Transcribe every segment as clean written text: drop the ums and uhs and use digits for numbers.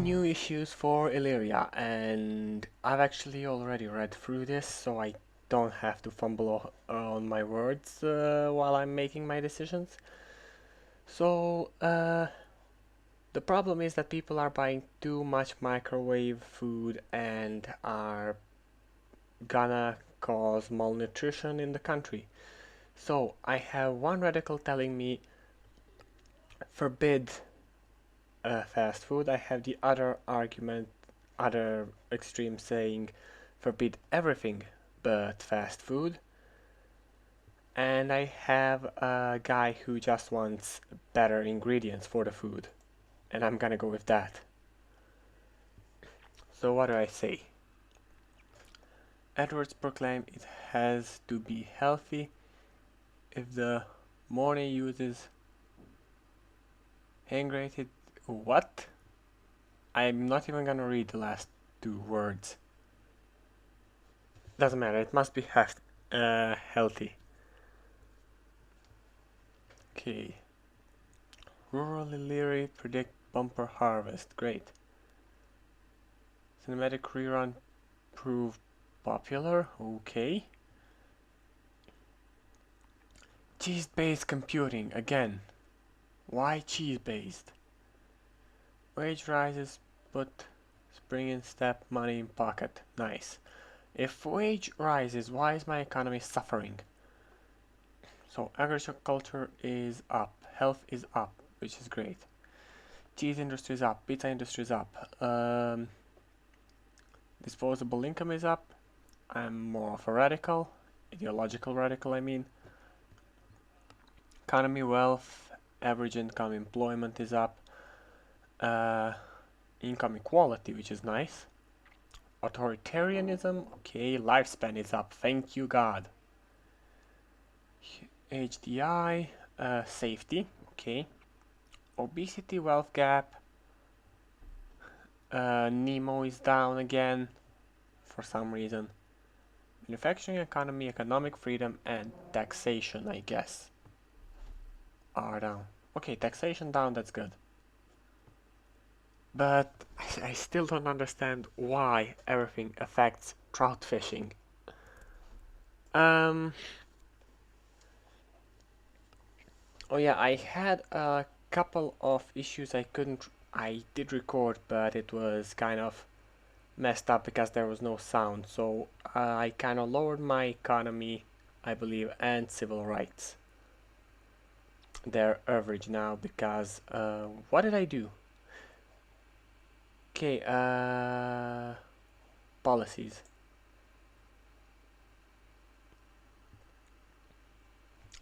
new issues for Illyria, and I've actually already read through this, so I don't have to fumble on my words while I'm making my decisions. So, the problem is that people are buying too much microwave food and are gonna cause malnutrition in the country. So, I have one radical telling me forbid fast food. I have the other argument, other extreme saying forbid everything but fast food. And I have a guy who just wants better ingredients for the food. And I'm gonna go with that. So what do I say? Edwards proclaimed it has to be healthy. If the morning uses hand-grated... What? I'm not even gonna read the last two words. Doesn't matter, it must be healthy. Okay. Rural Illyria predict bumper harvest. Great. Cinematic rerun proved popular. Okay. Cheese-based computing again. Why cheese-based? Wage rises, put spring in step, money in pocket. Nice. If wage rises, why is my economy suffering? So agriculture is up, health is up, which is great. Cheese industry is up, pizza industry is up. Disposable income is up. I'm more of a radical, ideological radical I mean. Economy, wealth, average income, employment is up. Income equality, which is nice. Authoritarianism, okay. Lifespan is up, thank you God. HDI, safety, okay. Obesity, wealth gap. Nemo is down again for some reason. Manufacturing economy, economic freedom, and taxation, I guess, are down. Okay, taxation down, that's good. But I still don't understand why everything affects trout fishing. Oh yeah, I had a couple of issues I did record, but it was kind of messed up because there was no sound. So I kind of lowered my economy, I believe, and civil rights. They're average now because what did I do? Okay, policies.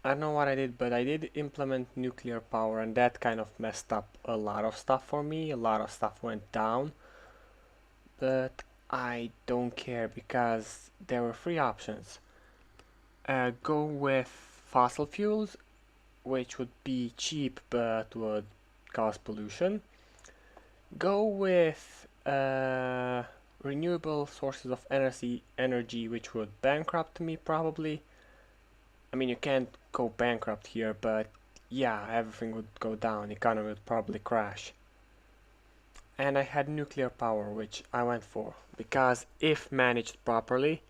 I don't know what I did, but I did implement nuclear power, and that kind of messed up a lot of stuff for me. A lot of stuff went down, but I don't care because there were three options. Go with fossil fuels, which would be cheap but would cause pollution. Go with renewable sources of energy, which would bankrupt me probably. I mean, you can't go bankrupt here, but yeah, everything would go down, economy would probably crash. And I had nuclear power, which I went for, because if managed properly,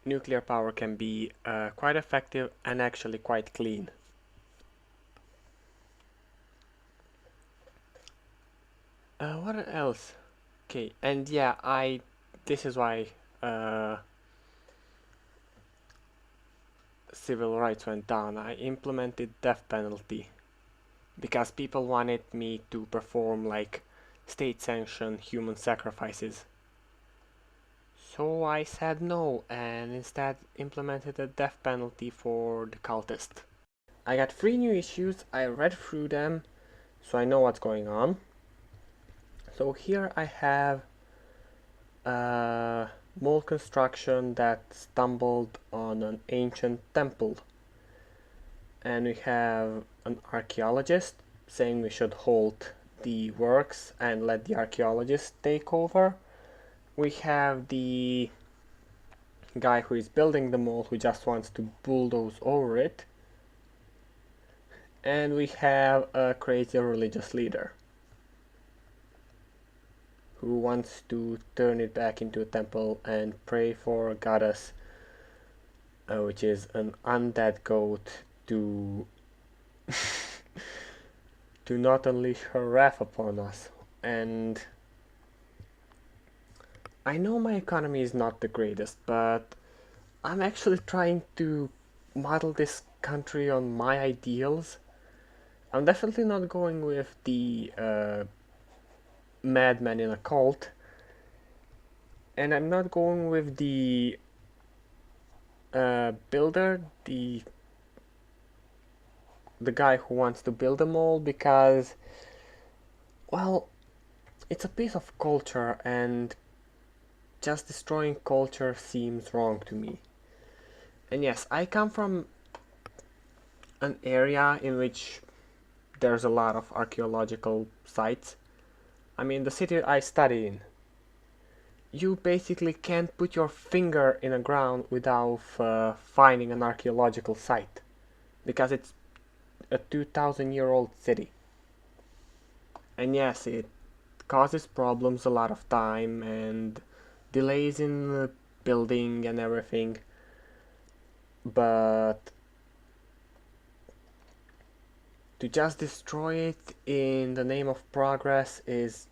nuclear power can be quite effective and actually quite clean. What else? Okay, and yeah, this is why civil rights went down. I implemented death penalty because people wanted me to perform like state-sanctioned human sacrifices. So I said no and instead implemented a death penalty for the cultist. I got 3 new issues, I read through them, so I know what's going on. So here I have a mole construction that stumbled on an ancient temple. And we have an archaeologist saying we should halt the works and let the archaeologist take over. We have the guy who is building the mole who just wants to bulldoze over it. And we have a crazy religious leader. who wants to turn it back into a temple and pray for a goddess, which is an undead goat, to to not unleash her wrath upon us. And I know my economy is not the greatest, but I'm actually trying to model this country on my ideals. I'm definitely not going with the madman in a cult, and I'm not going with the builder, the guy who wants to build them all, because, well, it's a piece of culture, and just destroying culture seems wrong to me. And yes, I come from an area in which there's a lot of archaeological sites. I mean, the city I study in, you basically can't put your finger in the ground without finding an archaeological site, because it's a 2,000-year-old city. And yes, it causes problems a lot of time and delays in building and everything, but to just destroy it in the name of progress is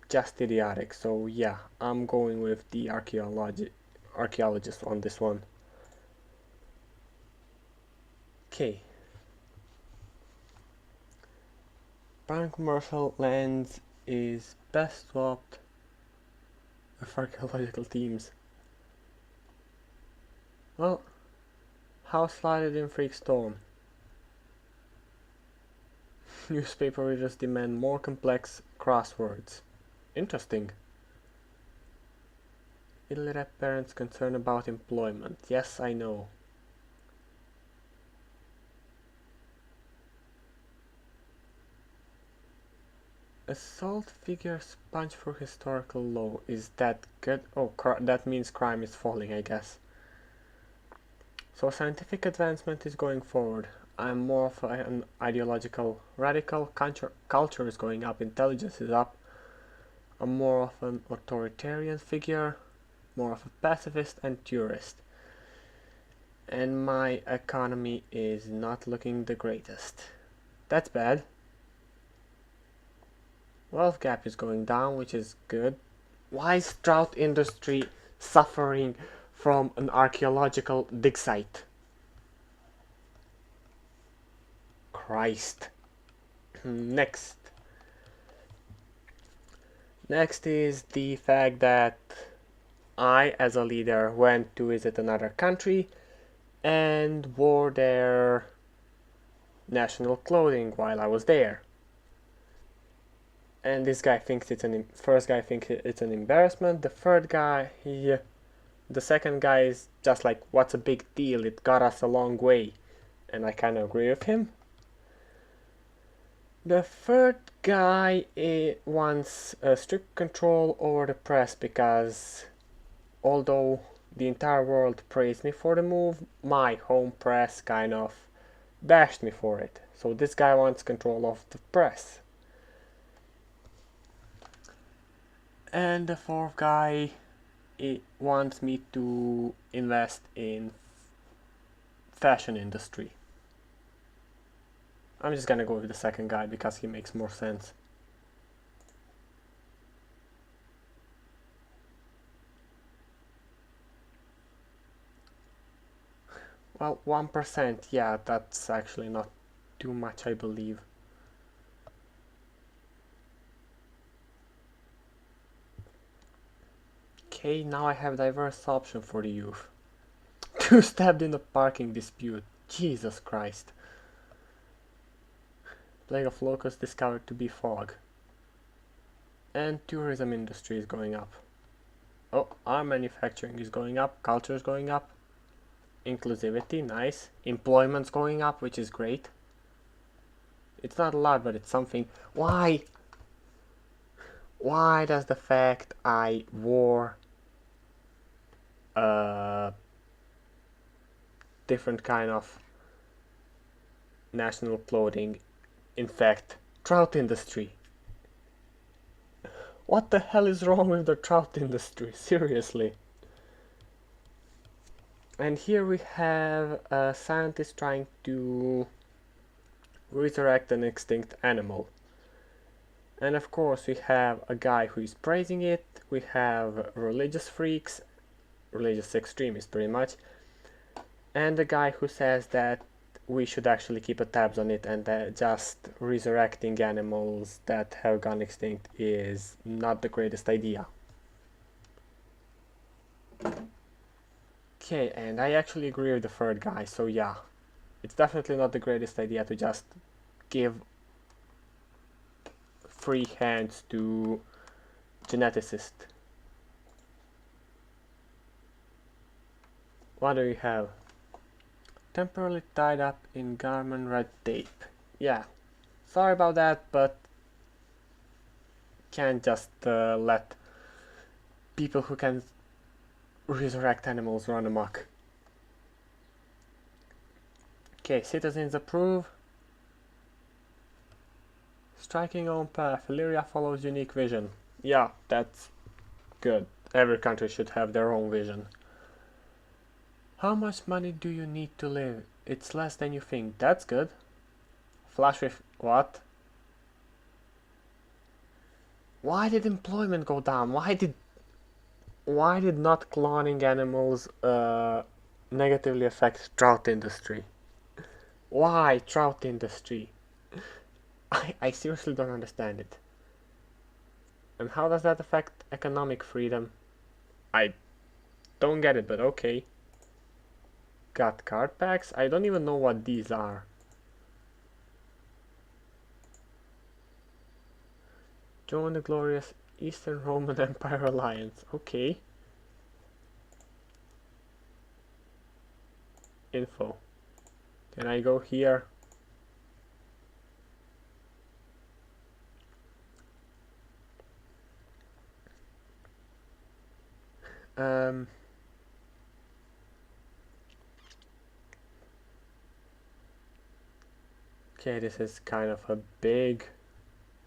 just idiotic. So yeah, I'm going with the archaeologist on this one. Okay. Prime commercial lands is best swapped with archaeological teams. Well, house flooded in freak storm. Newspaper readers demand more complex crosswords. Interesting. Illiterate parents concerned about employment. Yes, I know. Assault figures punch for historical law. Is that good? Oh, that means crime is falling, I guess. So scientific advancement is going forward. I'm more of an ideological radical. Culture is going up. Intelligence is up. I'm more of an authoritarian figure. More of a pacifist and tourist. And my economy is not looking the greatest. That's bad. Wealth gap is going down, which is good. Why is trout industry suffering from an archaeological dig site? Christ. Next. Next is the fact that I, as a leader, went to visit another country and wore their national clothing while I was there. And this guy thinks first guy thinks it's an embarrassment. The second guy is just like, what's a big deal? It got us a long way. And I kind of agree with him. The third guy wants strict control over the press, because although the entire world praised me for the move, my home press kind of bashed me for it. So this guy wants control of the press. And the fourth guy wants me to invest in fashion industry. I'm just gonna go with the second guy because he makes more sense. Well, 1%, yeah, that's actually not too much, I believe. Okay, now I have diverse option for the youth. Two stabbed in a parking dispute. Jesus Christ. Plague of locusts discovered to be fog. And tourism industry is going up. Oh, our manufacturing is going up, culture is going up. Inclusivity, nice. Employment's going up, which is great. It's not a lot, but it's something. Why? Why does the fact I wore different kind of national clothing infect trout industry? What the hell is wrong with the trout industry? Seriously. And here we have a scientist trying to resurrect an extinct animal. And of course we have a guy who is praising it, we have religious freaks, religious extremists pretty much, and a guy who says that we should actually keep a tabs on it and that just resurrecting animals that have gone extinct is not the greatest idea. Okay, and I actually agree with the third guy, so yeah, it's definitely not the greatest idea to just give free hands to geneticists. What do you have? Temporarily tied up in government red tape. Yeah, sorry about that, but can't just let people who can resurrect animals run amok. Okay, citizens approve. Striking own path. Illyria follows unique vision. Yeah, that's good. Every country should have their own vision. How much money do you need to live? It's less than you think. That's good. Flash with what? Why did employment go down? Why did not cloning animals negatively affect trout industry? Why trout industry? I seriously don't understand it. And how does that affect economic freedom? I don't get it, but okay. Got card packs? I don't even know what these are. Join the glorious Eastern Roman Empire Alliance. Okay. Info. Can I go here? Okay, this is kind of a big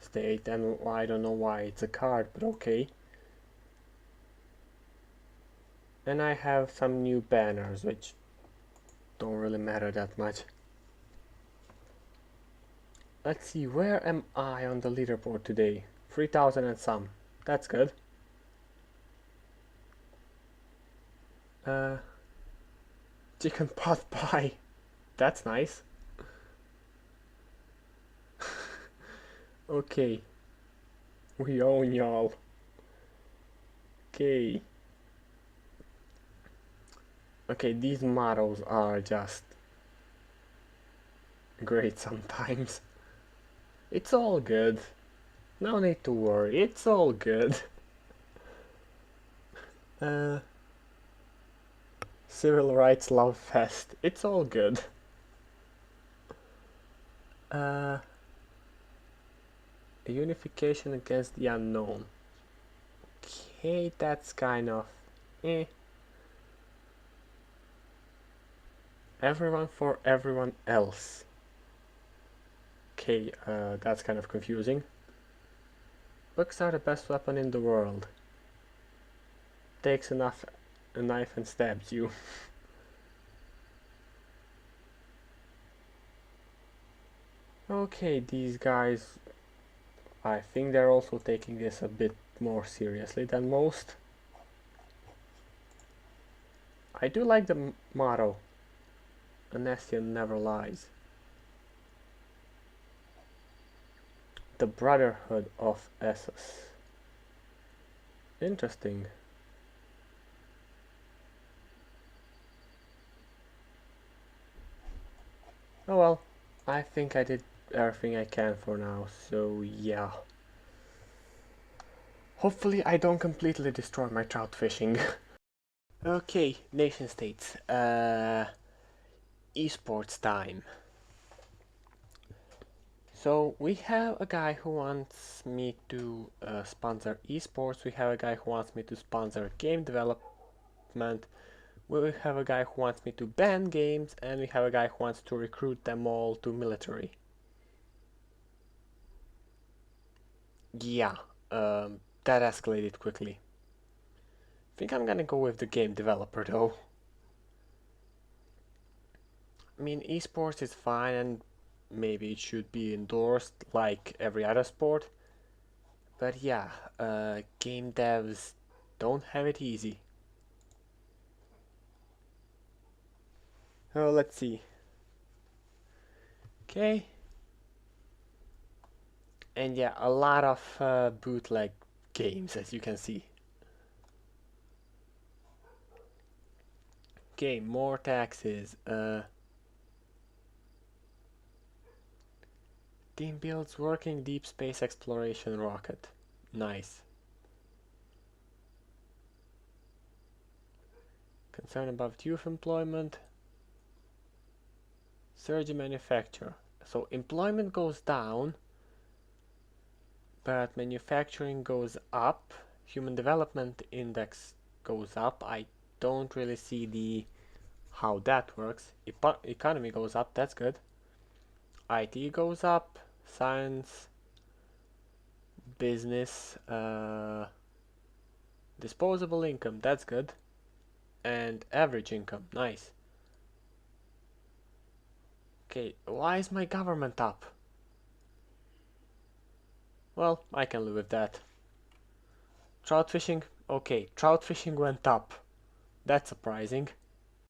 state, and I don't know why it's a card, but okay. And I have some new banners, which don't really matter that much. Let's see, where am I on the leaderboard today? 3,000 and some. That's good. Chicken pot pie. That's nice. Okay. We own y'all. Okay. Okay, these models are just great sometimes. It's all good. No need to worry, it's all good. Civil Rights Love Fest. It's all good. A unification against the unknown. Okay, that's kind of eh. Everyone for everyone else. Okay, that's kind of confusing. Books are the best weapon in the world. Takes a knife and stabs you. Okay, these guys, I think they're also taking this a bit more seriously than most. I do like the motto, a Nation never lies. The Brotherhood of Essos. Interesting. Oh well, I think I did everything I can for now, so yeah. Hopefully I don't completely destroy my trout fishing. Okay, nation states. Esports time. So we have a guy who wants me to sponsor esports, we have a guy who wants me to sponsor game development, we have a guy who wants me to ban games, and we have a guy who wants to recruit them all to military. Yeah, that escalated quickly. I think I'm gonna go with the game developer though. I mean, esports is fine and maybe it should be endorsed like every other sport. But yeah, game devs don't have it easy. Oh, let's see. Okay. And yeah, a lot of bootleg games, as you can see. Okay, more taxes. Team builds working deep space exploration rocket. Nice. Concern about youth employment. Surge in manufacture. So employment goes down, but manufacturing goes up. Human development index goes up. I don't really see the how that works. Economy goes up, that's good. IT goes up. Science, business, disposable income, that's good. And average income, nice. Okay, why is my government up? Well, I can live with that. Trout fishing, okay, trout fishing went up. That's surprising.